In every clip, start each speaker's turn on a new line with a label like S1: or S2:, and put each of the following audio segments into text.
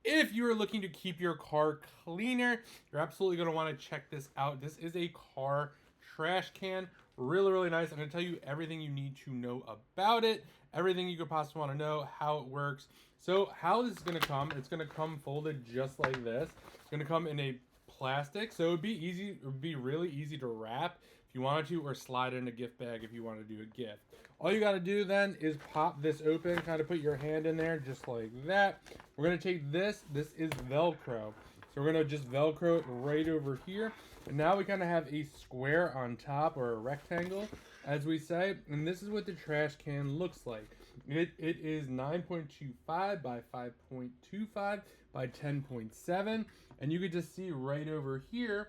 S1: if you are looking to keep your car cleaner, you're absolutely going to want to check this out. This is a car trash can. Really, really nice. I'm going to tell you everything you need to know about it, everything you could possibly want to know, how it works. So how this is going to come, it's going to come folded just like this. It's going to come in a plastic, so it would be easy. It would be really easy to wrap if you wanted to, or slide in a gift bag if you want to do a gift. All you got to do then is pop this open, kind of put your hand in there just like that. We're going to take this. This is Velcro. So we're going to just Velcro it right over here. And now we kind of have a square on top, or a rectangle, as we say. And this is what the trash can looks like. It is 9.25 by 5.25 by 10.7. And you can just see right over here,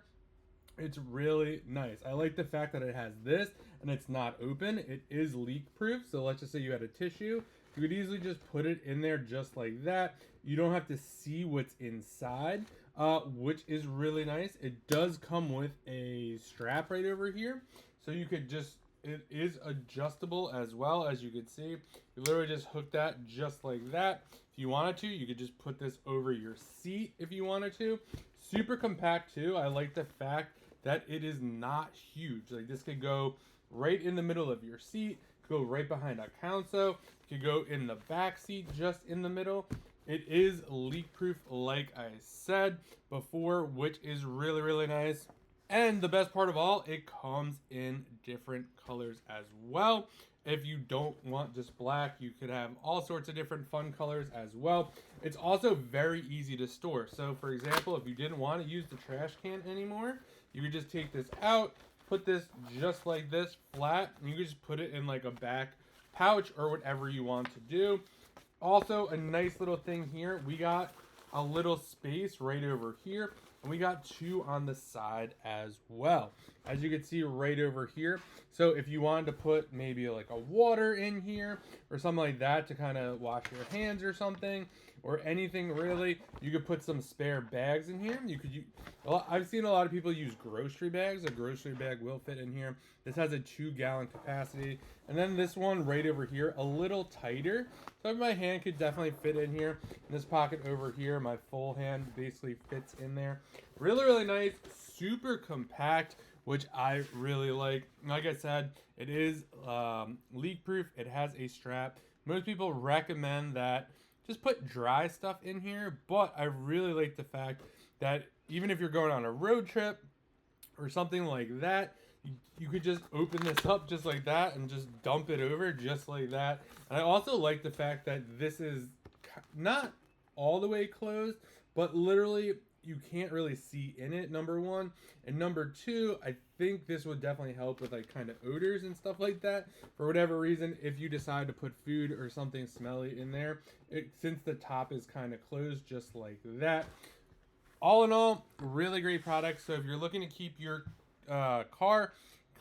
S1: it's really nice. I like the fact that it has this and it's not open. It is leak proof. So let's just say you had a tissue. You could easily just put it in there just like that. You don't have to see what's inside, which is really nice. It does come with a strap right over here. So you could just, it is adjustable as well, as you can see. You literally just hook that just like that. If you wanted to, you could just put this over your seat if you wanted to. Super compact too. I like the fact that it is not huge. Like this could go right in the middle of your seat, go right behind a console, could go in the back seat just in the middle. It is leak proof, like I said before, which is really, really nice. And the best part of all, it comes in different colors as well. If you don't want just black, you could have all sorts of different fun colors as well. It's also very easy to store. So for example, if you didn't want to use the trash can anymore, you could just take this out, put this just like this flat, and you could just put it in like a back pouch or whatever you want to do. Also, a nice little thing here, we got a little space right over here, and we got two on the side as well, as you can see right over here. So if you wanted to put maybe like a water in here or something like that to kind of wash your hands or something, or anything really, you could put some spare bags in here. You could use, I've seen a lot of people use grocery bags. A grocery bag will fit in here. This has a 2-gallon capacity. And then this one right over here, a little tighter. So my hand could definitely fit in here. In this pocket over here, my full hand basically fits in there. Really, really nice. Super compact, which I really like. Like I said, it is leak proof. It has a strap. Most people recommend that just put dry stuff in here, but I really like the fact that even if you're going on a road trip or something like that, you could just open this up just like that and just dump it over just like that. And I also like the fact that this is not all the way closed, but literally you can't really see in it, number one. And number two, I think this would definitely help with like kind of odors and stuff like that. For whatever reason, if you decide to put food or something smelly in there, since the top is kind of closed just like that. All in all, really great product. So if you're looking to keep your car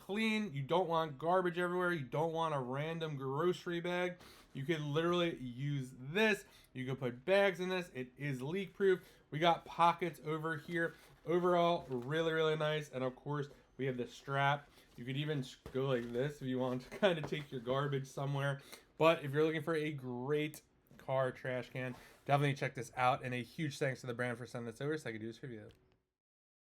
S1: clean, you don't want garbage everywhere, you don't want a random grocery bag, you could literally use this. You can put bags in this. It is leak proof. We got pockets over here. Overall, really, really nice. And of course, we have the strap. You could even go like this if you want to kind of take your garbage somewhere. But if you're looking for a great car trash can, definitely check this out. And a huge thanks to the brand for sending this over so I could do this review.